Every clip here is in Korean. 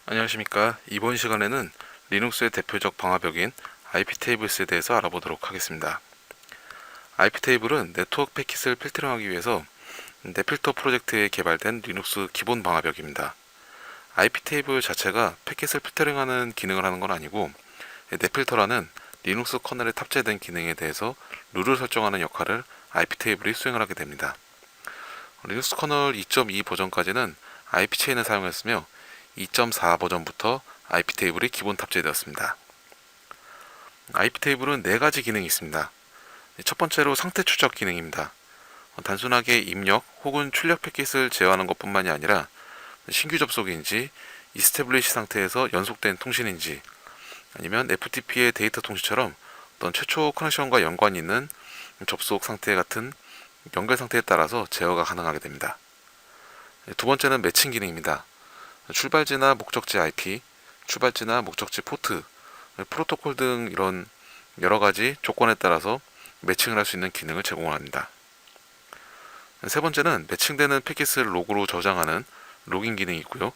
안녕하십니까. 이번 시간에는 리눅스의 대표적 방화벽인 iptables에 대해서 알아보도록 하겠습니다. iptable은 네트워크 패킷을 필터링하기 위해서 네필터 프로젝트에 개발된 리눅스 기본 방화벽입니다. iptable 자체가 패킷을 필터링하는 기능을 하는 건 아니고, 네필터라는 리눅스 커널에 탑재된 기능에 대해서 룰을 설정하는 역할을 iptable이 수행을 하게 됩니다. 리눅스 커널 2.2 버전까지는 ip체인을 사용했으며 2.4 버전부터 iptable이 기본 탑재되었습니다. iptable은 4가지 기능이 있습니다. 첫 번째로 상태 추적 기능입니다. 단순하게 입력 혹은 출력 패킷을 제어하는 것뿐만이 아니라 신규 접속인지, 이스태블리시 상태에서 연속된 통신인지, 아니면 FTP의 데이터 통신처럼 어떤 최초 커넥션과 연관이 있는 접속 상태 같은 연결 상태에 따라서 제어가 가능하게 됩니다. 두 번째는 매칭 기능입니다. 출발지나 목적지 IP, 출발지나 목적지 포트, 프로토콜 등 이런 여러가지 조건에 따라서 매칭을 할 수 있는 기능을 제공을 합니다. 세 번째는 매칭되는 패킷을 로그로 저장하는 로깅 기능이 있고요.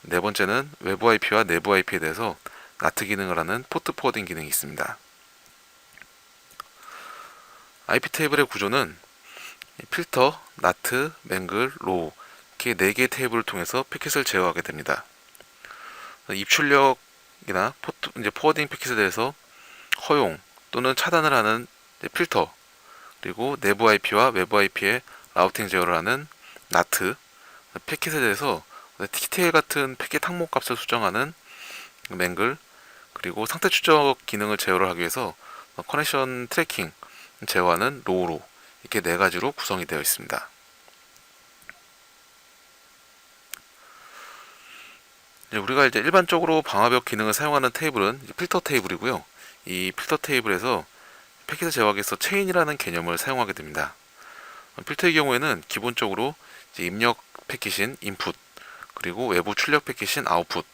네 번째는 외부 IP와 내부 IP에 대해서 NAT 기능을 하는 포트 포워딩 기능이 있습니다. IP 테이블의 구조는 필터, NAT, 맹글, 로우 이렇게 4개의 테이블을 통해서 패킷을 제어하게 됩니다. 입출력이나 포워딩 패킷에 대해서 허용 또는 차단을 하는 필터, 그리고 내부 IP와 외부 IP의 라우팅 제어를 하는 NAT, 패킷에 대해서 TTL 같은 패킷 항목 값을 수정하는 맹글, 그리고 상태 추적 기능을 제어를 하기 위해서 커넥션 트래킹 제어하는 로우로 이렇게 4가지로 구성이 되어 있습니다. 우리가 이제 일반적으로 방화벽 기능을 사용하는 테이블은 필터 테이블이고요. 이 필터 테이블에서 패킷을 제어하기 위해서 체인이라는 개념을 사용하게 됩니다. 필터의 경우에는 기본적으로 입력 패킷인 인풋, 그리고 외부 출력 패킷인 아웃풋,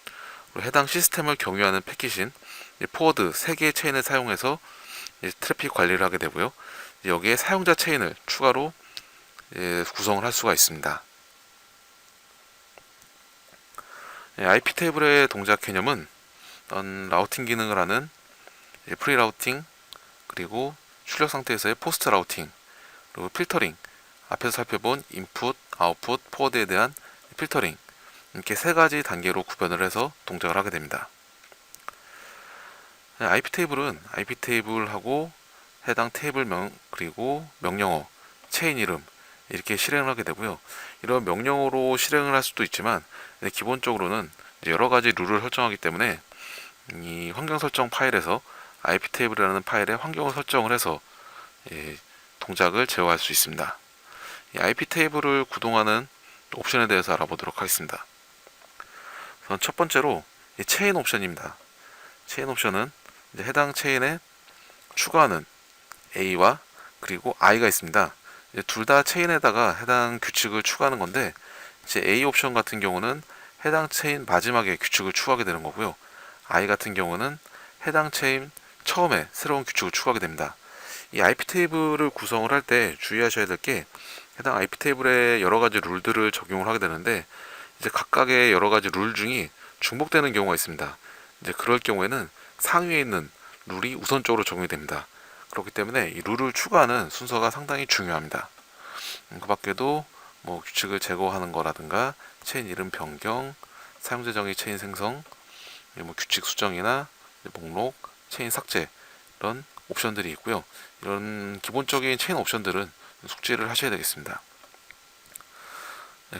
해당 시스템을 경유하는 패킷인 포워드 3개의 체인을 사용해서 트래픽 관리를 하게 되고요. 여기에 사용자 체인을 추가로 구성을 할 수가 있습니다. IP 테이블의 동작 개념은 라우팅 기능을 하는 프리 라우팅, 그리고 출력 상태에서의 포스트 라우팅, 그리고 필터링, 앞에서 살펴본 인풋, 아웃풋, 포워드에 대한 필터링, 이렇게 3가지 단계로 구별을 해서 동작을 하게 됩니다. IP 테이블은 IP 테이블하고 해당 테이블명, 그리고 명령어, 체인 이름 이렇게 실행을 하게 되고요. 이런 명령어로 실행을 할 수도 있지만 기본적으로는 여러 가지 룰을 설정하기 때문에 이 환경 설정 파일에서 IP 테이블이라는 파일에 환경을 설정을 해서 동작을 제어할 수 있습니다. 이 IP 테이블을 구동하는 옵션에 대해서 알아보도록 하겠습니다. 첫 번째로 체인 옵션입니다. 체인 옵션은 해당 체인에 추가하는 A와 그리고 I가 있습니다. 둘 다 체인에다가 해당 규칙을 추가하는 건데, 이제 A 옵션 같은 경우는 해당 체인 마지막에 규칙을 추가하게 되는 거고요. I 같은 경우는 해당 체인 처음에 새로운 규칙을 추가하게 됩니다. 이 IP 테이블을 구성을 할 때 주의하셔야 될 게, 해당 IP 테이블에 여러 가지 룰들을 적용을 하게 되는데, 이제 각각의 여러 가지 룰 중이 중복되는 경우가 있습니다. 이제 그럴 경우에는 상위에 있는 룰이 우선적으로 적용이 됩니다. 그렇기 때문에 이 룰을 추가하는 순서가 상당히 중요합니다. 그 밖에도 규칙을 제거하는 거라든가 체인 이름 변경, 사용자 정의 체인 생성, 규칙 수정이나 목록, 체인 삭제 이런 옵션들이 있고요. 이런 기본적인 체인 옵션들은 숙지를 하셔야 되겠습니다.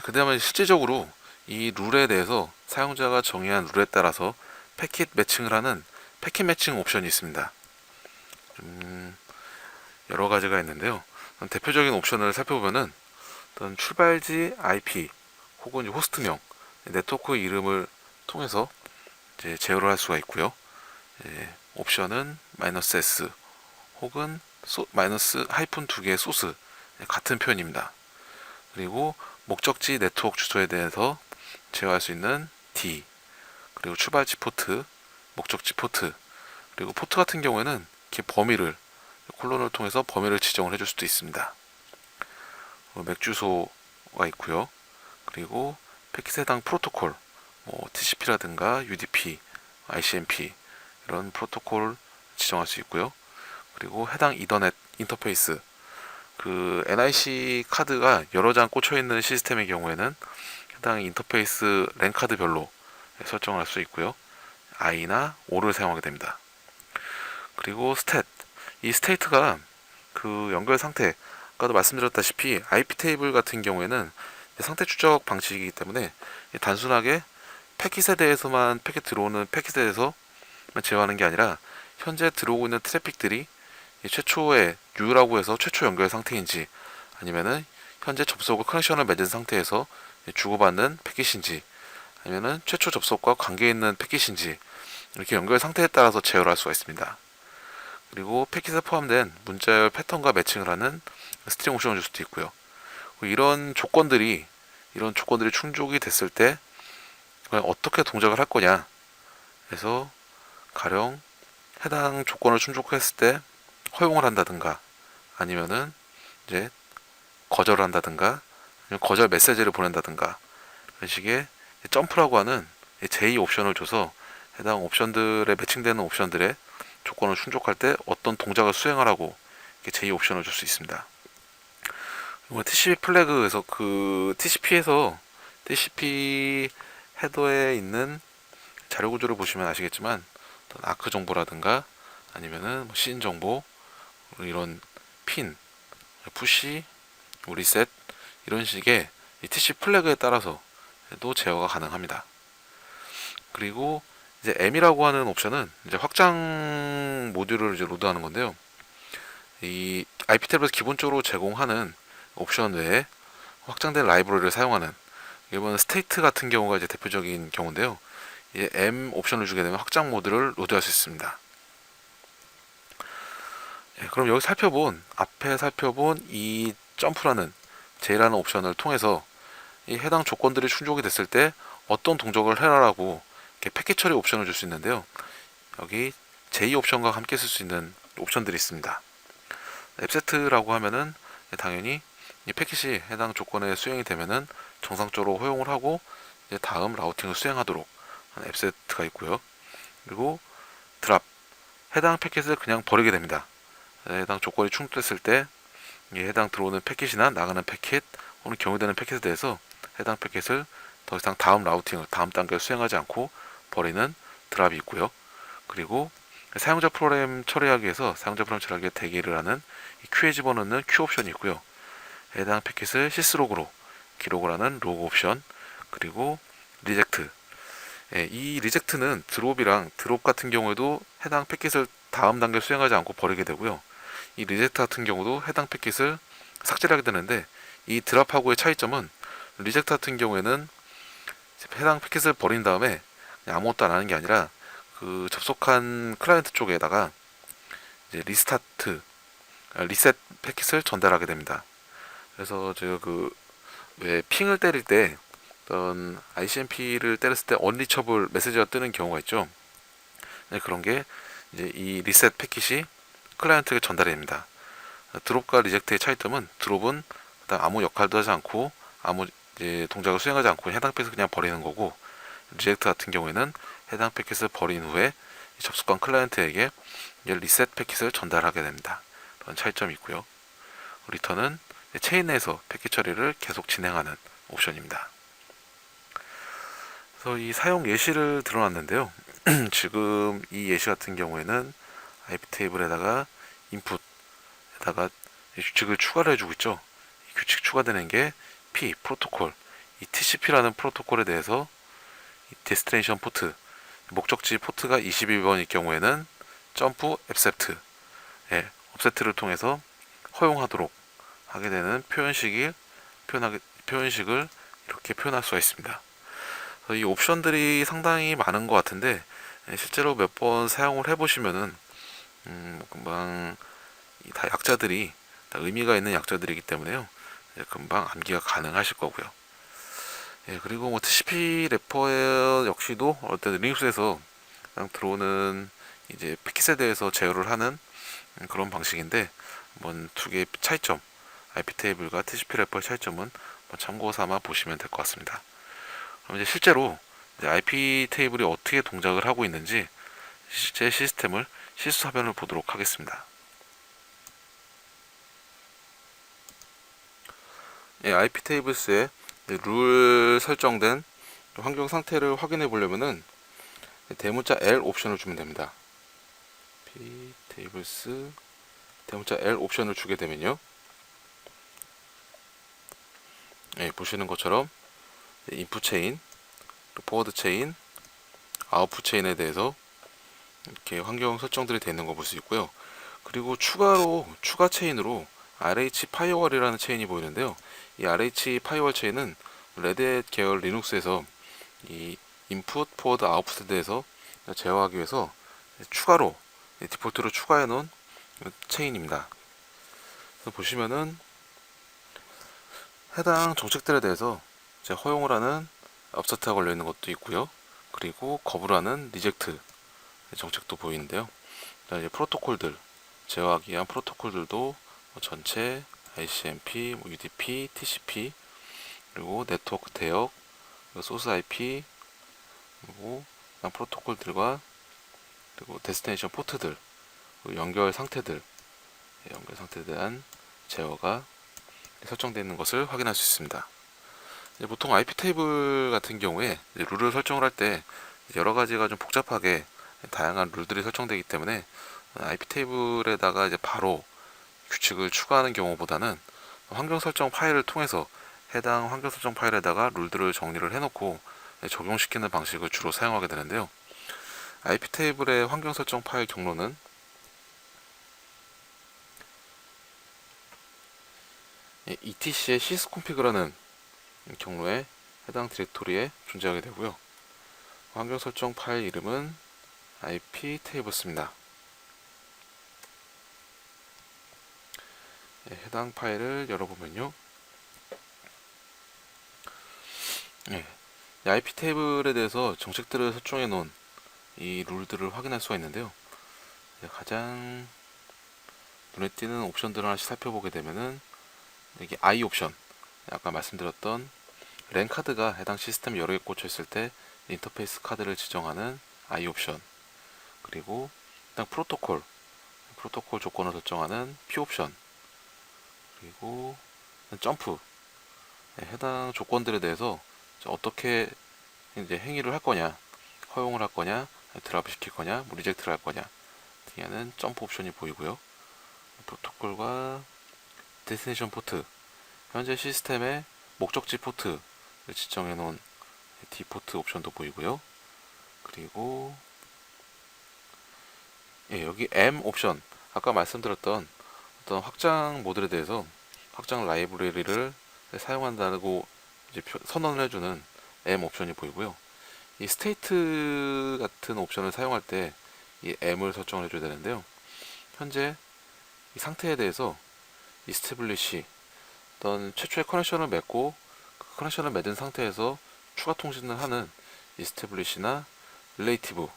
그 다음에 실제적으로 이 룰에 대해서 사용자가 정의한 룰에 따라서 패킷 매칭을 하는 패킷 매칭 옵션이 있습니다. 여러 가지가 있는데요. 대표적인 옵션을 살펴보면은 어떤 출발지 IP 혹은 호스트명, 네트워크 이름을 통해서 이제 제어를 할 수가 있고요. 옵션은 -s 혹은 마이너스 하이픈 2개의 소스 같은 표현입니다. 그리고 목적지 네트워크 주소에 대해서 제어할 수 있는 D, 그리고 출발지 포트, 목적지 포트, 그리고 포트 같은 경우에는 이렇게 범위를 콜론을 통해서 범위를 지정을 해줄 수도 있습니다. 맥 주소가 있고요. 그리고 패킷 해당 프로토콜, 뭐 TCP라든가 UDP, ICMP 이런 프로토콜 지정할 수 있고요. 그리고 해당 이더넷 인터페이스, 그 NIC 카드가 여러 장 꽂혀 있는 시스템의 경우에는 해당 인터페이스 랜 카드별로 설정할 수 있고요. I나 O를 사용하게 됩니다. 그리고 스탯, 이 스테이트가 그 연결 상태, 아까도 말씀드렸다시피 IP 테이블 같은 경우에는 상태 추적 방식이기 때문에 단순하게 패킷에 대해서만 패킷 들어오는 패킷에 대해서만 제어하는 게 아니라 현재 들어오고 있는 트래픽들이 최초의 U라고 해서 최초 연결 상태인지, 아니면은 현재 접속을 커넥션을 맺은 상태에서 주고받는 패킷인지, 아니면은 최초 접속과 관계 있는 패킷인지, 이렇게 연결 상태에 따라서 제어를 할 수가 있습니다. 그리고 패킷에 포함된 문자열 패턴과 매칭을 하는 스트링 옵션을 줄 수도 있고요. 이런 조건들이 충족이 됐을 때 어떻게 동작을 할 거냐, 그래서 가령 해당 조건을 충족했을 때 허용을 한다든가, 아니면은 이제 거절을 한다든가, 아니면 거절 메시지를 보낸다든가, 이런 식의 점프라고 하는 제2 옵션을 줘서 해당 옵션들에 매칭되는 옵션들의 조건을 충족할 때 어떤 동작을 수행하라고 제2 옵션을 줄 수 있습니다. TCP 플래그에서 그 TCP 헤더에 있는 자료 구조를 보시면 아시겠지만, 아크 정보라든가 아니면은 씬 정보, 이런 핀, 푸시, 리셋, 이런 식의 TCP 플래그에 따라서도 제어가 가능합니다. 그리고 이제 M이라고 하는 옵션은 이제 확장 모듈을 이제 로드하는 건데요. 이 IP텔에서 기본적으로 제공하는 옵션 외에 확장된 라이브러리를 사용하는, 이번 스테이트 같은 경우가 이제 대표적인 경우인데요. 이제 M 옵션을 주게 되면 확장 모드를 로드할 수 있습니다. 그럼 여기 앞에 살펴본 이 점프라는 J라는 옵션을 통해서 이 해당 조건들이 충족이 됐을 때 어떤 동작을 해라라고 패킷 처리 옵션을 줄 수 있는데요. 여기 J 옵션과 함께 쓸 수 있는 옵션들이 있습니다. 앱세트라고 하면은 당연히 이 패킷이 해당 조건에 수행이 되면은 정상적으로 허용을 하고 이제 다음 라우팅을 수행하도록 하는 앱세트가 있고요. 그리고 드랍, 해당 패킷을 그냥 버리게 됩니다. 해당 조건이 충족됐을 때 해당 들어오는 패킷이나 나가는 패킷 혹은 경유되는 패킷에 대해서 해당 패킷을 더 이상 다음 라우팅을, 다음 단계를 수행하지 않고 버리는 드랍이 있고요. 그리고 사용자 프로그램 처리하기 위해서 사용자 프로그램 처리하기에 대기를 하는 Q에 집어넣는 Q 옵션이 있고요. 해당 패킷을 sys로그로 기록을 하는 로그 옵션, 그리고 리젝트. 이 리젝트는 드롭 같은 경우에도 해당 패킷을 다음 단계 수행하지 않고 버리게 되고요. 이 리젝트 같은 경우도 해당 패킷을 삭제를 하게 되는데, 이 드랍하고의 차이점은 리젝트 같은 경우에는 해당 패킷을 버린 다음에 아무것도 안 하는 게 아니라 그 접속한 클라이언트 쪽에다가 이제 리셋 패킷을 전달하게 됩니다. 그래서 제가 왜 핑을 때릴 때 어떤 ICMP를 때렸을 때 언리처블 메시지가 뜨는 경우가 있죠. 그런 게 이제 이 리셋 패킷이 클라이언트에게 전달이 됩니다. 드롭과 리젝트의 차이점은 드롭은 아무 역할도 하지 않고 아무 이제 동작을 수행하지 않고 해당 패킷을 그냥 버리는 거고, 리젝트 같은 경우에는 해당 패킷을 버린 후에 접속한 클라이언트에게 리셋 패킷을 전달하게 됩니다. 그런 차이점이 있고요. 리턴은 체인 내에서 패킷 처리를 계속 진행하는 옵션입니다. 그래서 이 사용 예시를 드러났는데요. 지금 이 예시 같은 경우에는 IP 테이블에다가 인풋에다가 규칙을 추가를 해주고 있죠. 이 규칙 추가되는 게 P 프로토콜, 이 TCP라는 프로토콜에 대해서 이 데스티네이션 포트, 목적지 포트가 22번일 경우에는 점프 앱세프트, 옵세트를 통해서 허용하도록 하게 되는 표현식을 이렇게 표현할 수가 있습니다. 이 옵션들이 상당히 많은 것 같은데, 실제로 몇 번 사용을 해보시면은 금방 다 약자들이 다 의미가 있는 약자들이기 때문에요. 금방 암기가 가능하실 거고요. 그리고 뭐 TCP 래퍼 역시도 어떤 리눅스에서 들어오는 이제 패킷에 대해서 제어를 하는 그런 방식인데, 한번 두 개의 차이점, IP 테이블과 TCP 래퍼의 차이점은 참고 삼아 보시면 될 것 같습니다. 그럼 이제 실제로 이제 IP 테이블이 어떻게 동작을 하고 있는지 실제 시스템을 실수 화면을 보도록 하겠습니다. 예, IP 테이블스에 룰 설정된 환경 상태를 확인해 보려면은 대문자 L 옵션을 주면 됩니다. IP 테이블스 대문자 L 옵션을 주게 되면요, 예, 보시는 것처럼 인풋 체인, 포워드 체인, 아웃풋 체인에 대해서 이렇게 환경 설정들이 되어 있는 거 볼 수 있고요. 그리고 추가 체인으로 RH 파이어월이라는 체인이 보이는데요. 이 RH 파이어월 체인은 레드햇 계열 리눅스에서 이 인풋, 포워드, 아웃풋에 대해서 제어하기 위해서 추가로 디폴트로 추가해 놓은 체인입니다. 그래서 보시면은 해당 정책들에 대해서 허용을 하는 업서트가 걸려 있는 것도 있고요. 그리고 거부를 하는 리젝트 정책도 보이는데요. 이제 프로토콜들, 제어하기 위한 프로토콜들도 전체 ICMP, UDP, TCP, 그리고 네트워크 대역, 소스 IP, 그리고 프로토콜들과 그리고 데스티네이션 포트들, 연결 상태들에 대한 제어가 설정되어 있는 것을 확인할 수 있습니다. 보통 IP 테이블 같은 경우에 룰을 설정을 할 때 여러 가지가 좀 복잡하게 다양한 룰들이 설정되기 때문에 IP 테이블에다가 이제 바로 규칙을 추가하는 경우보다는 환경 설정 파일을 통해서 해당 환경 설정 파일에다가 룰들을 정리를 해놓고 적용시키는 방식을 주로 사용하게 되는데요. IP 테이블의 환경 설정 파일 경로는 etc의 sysconfig라는 경로에 해당 디렉토리에 존재하게 되고요. 환경 설정 파일 이름은 IP 테이블스입니다. 해당 파일을 열어보면요, IP 테이블에 대해서 정책들을 설정해 놓은 이 룰들을 확인할 수가 있는데요. 가장 눈에 띄는 옵션들을 하나씩 살펴보게 되면은 여기 I 옵션, 아까 말씀드렸던 랜 카드가 해당 시스템 여러 개 꽂혀 있을 때 인터페이스 카드를 지정하는 I 옵션, 그리고 해당 프로토콜 조건을 설정하는 P 옵션, 그리고 점프, 해당 조건들에 대해서 어떻게 이제 행위를 할 거냐, 허용을 할 거냐, 드랍 시킬 거냐, 리젝트를 할 거냐 등하는 점프 옵션이 보이고요. 프로토콜과 데스티네이션 포트, 현재 시스템의 목적지 포트를 지정해 놓은 디포트 옵션도 보이고요. 그리고 여기 M 옵션, 아까 말씀드렸던 어떤 확장 모듈에 대해서 확장 라이브러리를 사용한다고 이제 선언을 해주는 M 옵션이 보이고요. 이 스테이트 같은 옵션을 사용할 때 이 M을 설정을 해줘야 되는데요. 현재 이 상태에 대해서 이스태블리시, 어떤 최초의 커넥션을 맺고 그 커넥션을 맺은 상태에서 추가 통신을 하는 이스태블리시나 릴레이티브,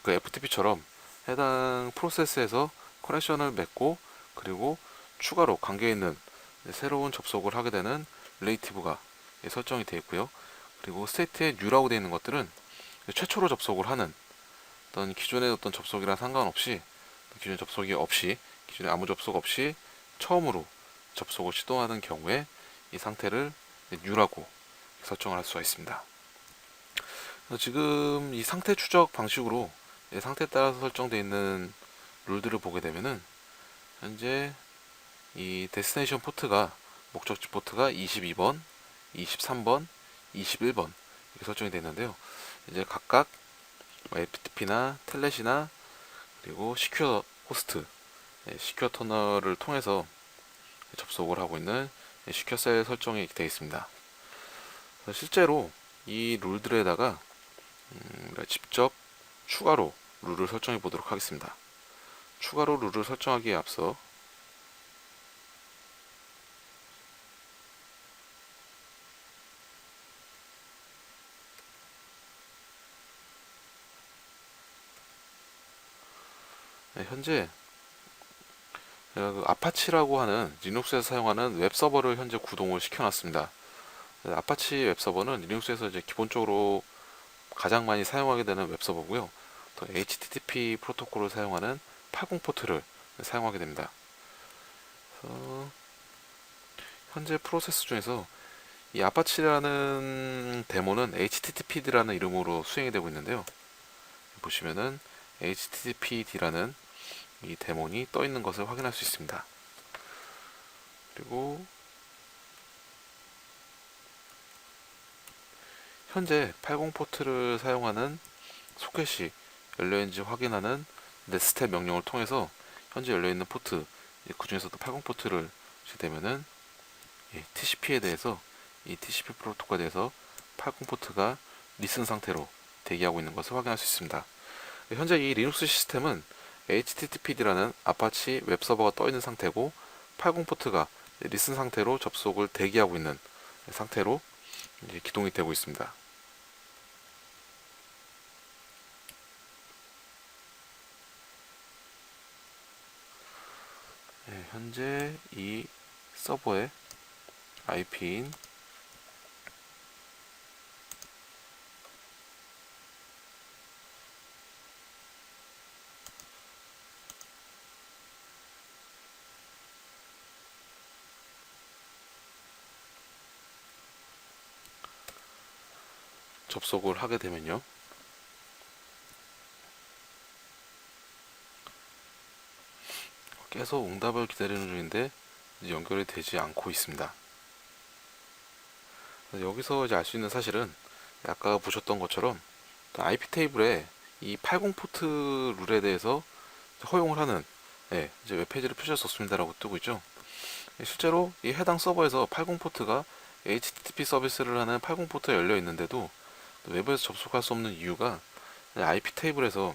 그 FTP처럼 해당 프로세스에서 커넥션을 맺고 그리고 추가로 관계 있는 새로운 접속을 하게 되는 릴레이티브가 설정이 되어 있고요. 그리고 스테이트에 뉴라고 되어 있는 것들은 최초로 접속을 하는 어떤 기존의 어떤 접속이랑 상관없이 기존에 아무 접속 없이 처음으로 접속을 시도하는 경우에 이 상태를 뉴라고 설정을 할 수가 있습니다. 지금 이 상태 추적 방식으로 상태에 따라서 설정되어 있는 룰들을 보게 되면은 현재 이 데스티네이션 포트가 목적지 포트가 22번, 23번, 21번 이렇게 설정이 되어 있는데요. 이제 각각 FTP나 텔넷이나 그리고 시큐어 호스트, 시큐어 터널을 통해서 접속을 하고 있는 시큐어 셀 설정이 되어 있습니다. 실제로 이 룰들에다가 직접 추가로 룰을 설정해 보도록 하겠습니다. 추가로 룰을 설정하기에 앞서 현재 제가 그 아파치라고 하는 리눅스에서 사용하는 웹 서버를 현재 구동을 시켜놨습니다. 아파치 웹서버는 리눅스에서 이제 기본적으로 가장 많이 사용하게 되는 웹서버고요. 또 HTTP 프로토콜을 사용하는 80 포트를 사용하게 됩니다. 그래서 현재 프로세스 중에서 이 아파치라는 데모는 HTTPD라는 이름으로 수행이 되고 있는데요. 보시면은 HTTPD라는 이 데몬이 떠 있는 것을 확인할 수 있습니다. 그리고 현재 80 포트를 사용하는 소켓이 열려있는지 확인하는 넷스텝 명령을 통해서 현재 열려있는 포트, 그 중에서도 80 포트를 되면은 TCP에 대해서 이 TCP 프로토콜에 대해서 80 포트가 리슨 상태로 대기하고 있는 것을 확인할 수 있습니다. 현재 이 리눅스 시스템은 HTTPD라는 아파치 웹서버가 떠 있는 상태고 80 포트가 리슨 상태로 접속을 대기하고 있는 상태로 이제 기동이 되고 있습니다. 현재 이 서버의 IP인 접속을 하게 되면요. 계속 응답을 기다리는 중인데 연결이 되지 않고 있습니다. 여기서 이제 알 수 있는 사실은 아까 보셨던 것처럼 IP 테이블에 이 80 포트 룰에 대해서 허용을 하는 이제 웹페이지를 표시할 수 없습니다라고 뜨고 있죠. 실제로 이 해당 서버에서 80 포트가 HTTP 서비스를 하는 80 포트가 열려 있는데도 외부에서 접속할 수 없는 이유가 IP 테이블에서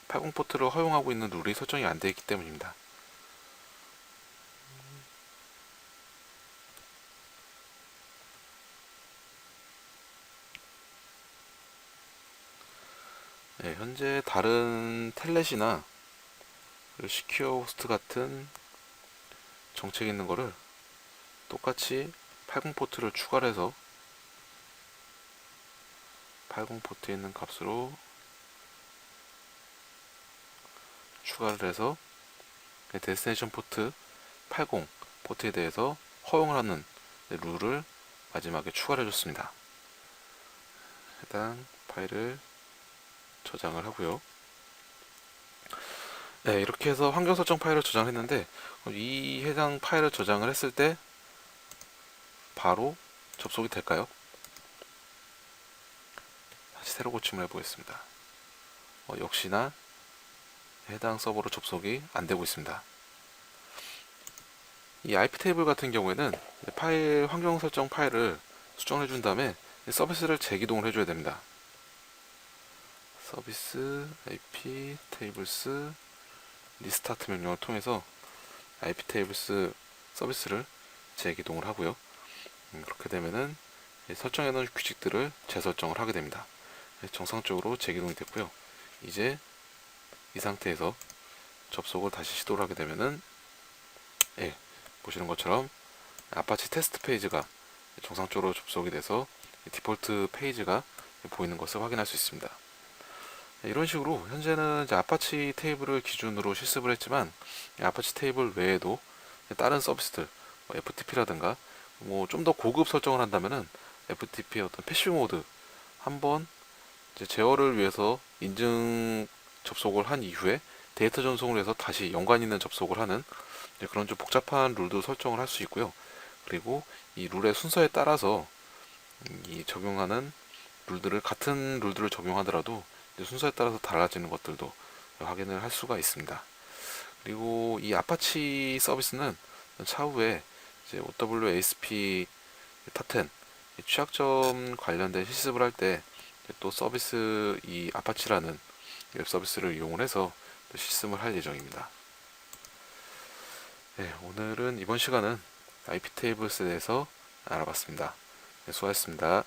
80 포트를 허용하고 있는 룰이 설정이 안 되어 있기 때문입니다. 현재 다른 텔넷이나 시큐어 호스트 같은 정책이 있는 거를 똑같이 80 포트를 추가를 해서 80 포트에 있는 값으로 추가를 해서 데스티네이션 포트 80 포트에 대해서 허용을 하는 룰을 마지막에 추가를 해줬습니다. 해당 파일을 저장을 하고요. 이렇게 해서 환경 설정 파일을 저장을 했는데 이 해당 파일을 저장을 했을 때 바로 접속이 될까요? 다시 새로 고침을 해보겠습니다. 역시나 해당 서버로 접속이 안 되고 있습니다. 이 IP 테이블 같은 경우에는 파일 환경 설정 파일을 수정해 준 다음에 서비스를 재기동을 해줘야 됩니다. 서비스 IP 테이블스 리스타트 명령을 통해서 IP 테이블스 서비스를 재기동을 하고요. 그렇게 되면은 설정해 놓은 규칙들을 재설정을 하게 됩니다. 정상적으로 재기동이 됐고요. 이제 이 상태에서 접속을 다시 시도를 하게 되면은 보시는 것처럼 아파치 테스트 페이지가 정상적으로 접속이 돼서 디폴트 페이지가 보이는 것을 확인할 수 있습니다. 이런 식으로 현재는 이제 아파치 테이블을 기준으로 실습을 했지만 아파치 테이블 외에도 다른 서비스들 FTP라든가 뭐 좀 더 고급 설정을 한다면은 FTP의 어떤 패시브 모드 한번 이제 제어를 위해서 인증 접속을 한 이후에 데이터 전송을 해서 다시 연관 있는 접속을 하는 그런 좀 복잡한 룰도 설정을 할 수 있고요. 그리고 이 룰의 순서에 따라서 이 적용하는 룰들을 같은 룰들을 적용하더라도 순서에 따라서 달라지는 것들도 확인을 할 수가 있습니다. 그리고 이 아파치 서비스는 차후에 이제 OWASP 탑10 취약점 관련된 실습을 할 때 또 서비스 이 아파치라는 웹 서비스를 이용을 해서 실습을 할 예정입니다. 오늘은 이번 시간은 IP 테이블스에 대해서 알아봤습니다. 수고하셨습니다.